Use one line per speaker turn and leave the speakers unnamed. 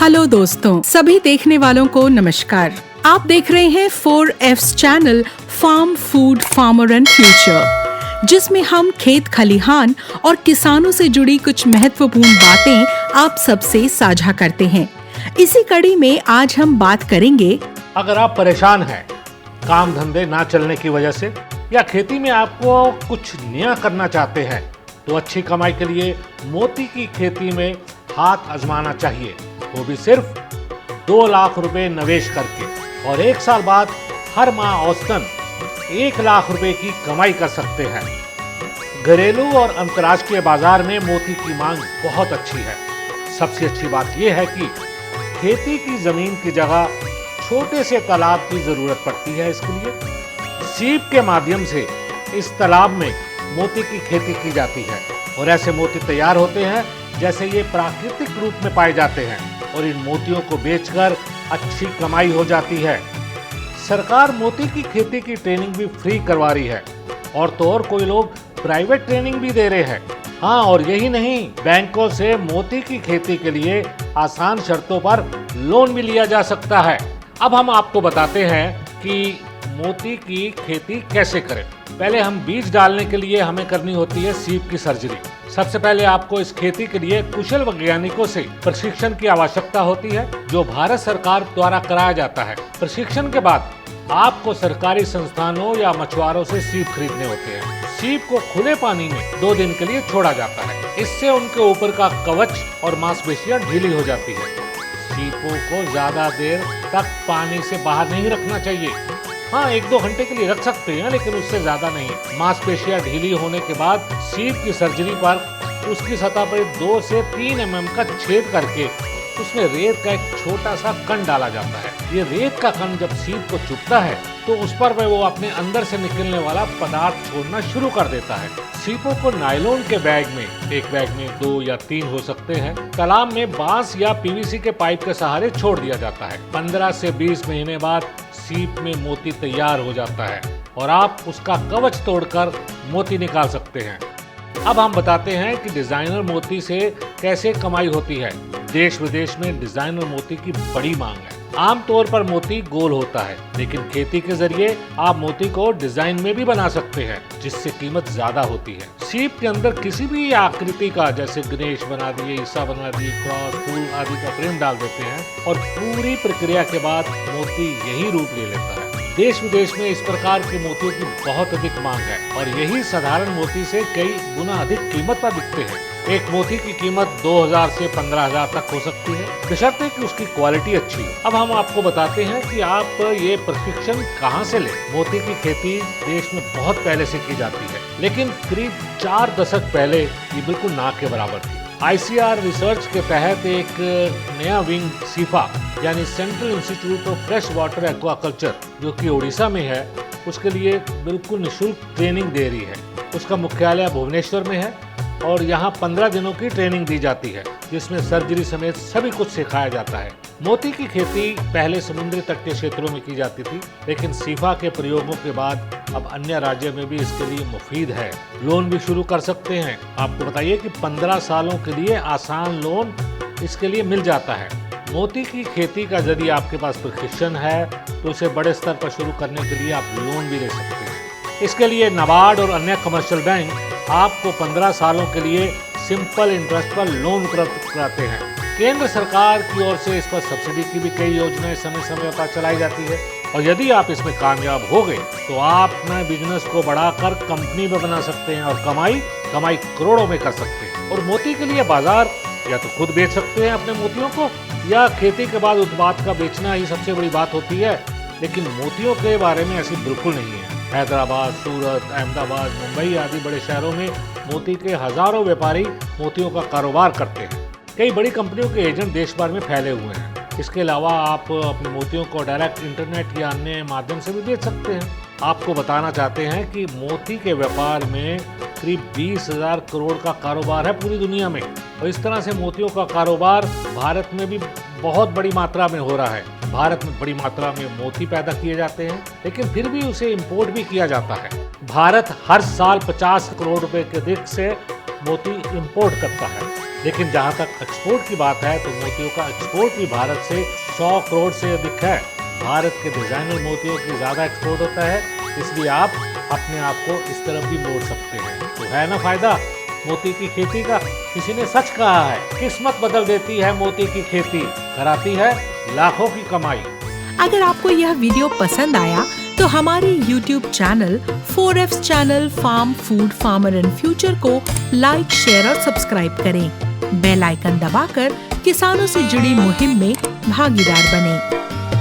Hello दोस्तों, सभी देखने वालों को नमस्कार। आप देख रहे हैं 4F's channel farm food farmer and future, जिसमें हम खेत खलिहान और किसानों से जुड़ी कुछ महत्वपूर्ण बातें आप सबसे साझा करते हैं। इसी कड़ी में आज हम बात करेंगे।
अगर आप परेशान हैं काम धंधे ना चलने की वजह से या खेती में आपको कुछ नया करना चाहते हैं, तो अच्छी कमाई के लिए मोती की खेती में हाथ आजमाना चाहिए, वो भी सिर्फ 2 लाख रुपए निवेश करके, और 1 साल बाद हर माह औसतन 1 लाख रुपए की कमाई कर सकते हैं। घरेलू और अंतर्राष्ट्रीय बाजार में मोती की मांग बहुत अच्छी है। सबसे अच्छी बात यह है कि खेती की जमीन की जगह छोटे से तालाब की जरूरत पड़ती है। इसके लिए सीप के माध्यम से इस तालाब में मोती की खेती की जाती है और ऐसे मोती तैयार होते हैं जैसे ये प्राकृतिक रूप में पाए जाते हैं, और इन मोतियों को बेचकर अच्छी कमाई हो जाती है। सरकार मोती की खेती की ट्रेनिंग भी फ्री करवा रही है, और तो और कोई लोग प्राइवेट ट्रेनिंग भी दे रहे हैं। हाँ, और यही नहीं, बैंकों से मोती की खेती के लिए आसान शर्तों पर लोन भी लिया जा सकता है। अब हम आपको बताते हैं कि मोती की खेती कैसे करें। पहले हम बीज डालने के लिए हमें करनी होती है सीप की सर्जरी। सबसे पहले आपको इस खेती के लिए कुशल वैज्ञानिकों से प्रशिक्षण की आवश्यकता होती है, जो भारत सरकार द्वारा कराया जाता है। प्रशिक्षण के बाद आपको सरकारी संस्थानों या मछुआरों से सीप खरीदने होते हैं। सीप को खुले पानी में 2 दिन के लिए छोड़ा जाता है। इससे उनके ऊपर का कवच और मांसपेशियां ढीली हो जाती है। सीपों को ज्यादा देर तक पानी से बाहर नहीं रखना चाहिए। हाँ, 1-2 घंटे के लिए रख सकते हैं, लेकिन उससे ज्यादा नहीं। मांसपेशियां ढीली होने के बाद सीप की सर्जरी पर उसकी सतह पर 2 से 3 mm का छेद करके उसमें रेत का एक छोटा सा कण डाला जाता है। ये रेत का कण जब सीप को चुभता है तो उस पर वो अपने अंदर से निकलने वाला पदार्थ छोड़ना शुरू कर देता है। सीपों को नायलॉन के बैग में, एक बैग में 2 या 3 हो सकते हैं, तालाब में बांस या पीवीसी के पाइप के सहारे छोड़ दिया जाता है। 15 से 20 महीने बाद सीप में मोती तैयार हो जाता है और आप उसका कवच तोड़कर मोती निकाल सकते हैं। अब हम बताते हैं कि डिजाइनर मोती से कैसे कमाई होती है। देश विदेश में डिजाइनर मोती की बड़ी मांग है। आमतौर पर मोती गोल होता है, लेकिन खेती के जरिए आप मोती को डिजाइन में भी बना सकते हैं, जिससे कीमत ज्यादा होती है। सीप के अंदर किसी भी आकृति का, जैसे गणेश बना दिए, ईसा बना दिए, क्रॉस, फूल आदि का फ्रेम डाल देते हैं और पूरी प्रक्रिया के बाद मोती यही रूप ले लेता है। देश विदेश में इस प्रकार के मोतियों की बहुत अधिक मांग है और यही साधारण मोती से कई गुना अधिक कीमत पर बिकते हैं। एक मोती की कीमत 2000 से 15000 तक हो सकती है, बशर्ते कि उसकी क्वालिटी अच्छी हो। अब हम आपको बताते हैं कि आप ये प्रशिक्षण कहाँ से लें। मोती की खेती देश में बहुत पहले से की जाती है, लेकिन करीब 4 दशक पहले ये बिल्कुल ना के बराबर थी। ICAR रिसर्च के तहत एक नया विंग सीफा यानी central institute of fresh water aquaculture, जो कि ओडिशा में है, उसके लिए बिल्कुल निःशुल्क ट्रेनिंग दे रही है। उसका मुख्यालय भुवनेश्वर में है और यहाँ 15 दिनों की ट्रेनिंग दी जाती है, जिसमें सर्जरी समेत सभी कुछ सिखाया जाता है। मोती की खेती पहले समुद्री तटीय क्षेत्रों में की जाती थी, लेकिन सीफा के प्रयोगों के बाद अब अन्य राज्यों में भी इसके लिए मुफीद है। लोन भी शुरू कर सकते हैं। आपको बताइए कि 15 सालों के लिए आसान लोन इसके लिए मिल जाता है। मोती की खेती का यदि आपके पास प्रशिक्षण है तो उसे बड़े स्तर पर शुरू करने के लिए आप लोन भी ले सकते हैं। इसके लिए नाबार्ड और अन्य कमर्शियल बैंक आपको 15 सालों के लिए सिंपल इंटरेस्ट पर लोन उपलब्ध कराते हैं। केंद्र सरकार की ओर से इस पर सब्सिडी की भी कई योजनाएं समय समय पर चलाई जाती है, और यदि आप इसमें कामयाब हो गए तो आप अपने बिजनेस को बढ़ाकर कंपनी में बना सकते हैं और कमाई करोड़ों में कर सकते हैं। और मोती के लिए बाजार या तो खुद बेच सकते हैं अपने मोतियों को, या खेती के बाद उत्पाद का बेचना ही सबसे बड़ी बात होती है। लेकिन मोतियों के बारे में ऐसी बिल्कुल नहीं है। हैदराबाद, सूरत, अहमदाबाद, मुंबई आदि बड़े शहरों में मोती के हजारों व्यापारी मोतियों का कारोबार करते हैं। कई बड़ी कंपनियों के एजेंट देश भर में फैले हुए हैं। इसके अलावा आप अपने मोतियों को डायरेक्ट इंटरनेट या अन्य माध्यम से भी बेच सकते हैं। आपको बताना चाहते हैं कि मोती के व्यापार में करीब 20,000 करोड़ का कारोबार है पूरी दुनिया में, और इस तरह से मोतियों का कारोबार भारत में भी बहुत बड़ी मात्रा में हो रहा है। भारत में बड़ी मात्रा में मोती पैदा किए जाते हैं, लेकिन फिर भी उसे इंपोर्ट भी किया जाता है। भारत हर साल 50 करोड़ रुपए के अधिक से मोती इंपोर्ट करता है। लेकिन जहाँ तक एक्सपोर्ट की बात है तो मोतियों का एक्सपोर्ट भी भारत से 100 करोड़ से अधिक है। भारत के डिजाइनर मोतियों की ज़्यादा एक्सपोर्ट होता है, इसलिए आप अपने आप को इस तरफ भी मोड़ सकते हैं। तो है ना फायदा मोती की खेती का। किसी ने सच कहा है, किस्मत बदल देती है मोती की खेती, कराती है लाखों की कमाई।
अगर आपको यह वीडियो पसंद आया तो हमारे YouTube channel 4F's channel farm food farmer and future को लाइक, शेयर और सब्सक्राइब करें। बेल आइकन दबाकर किसानों से जुड़ी मुहिम में भागीदार बनें।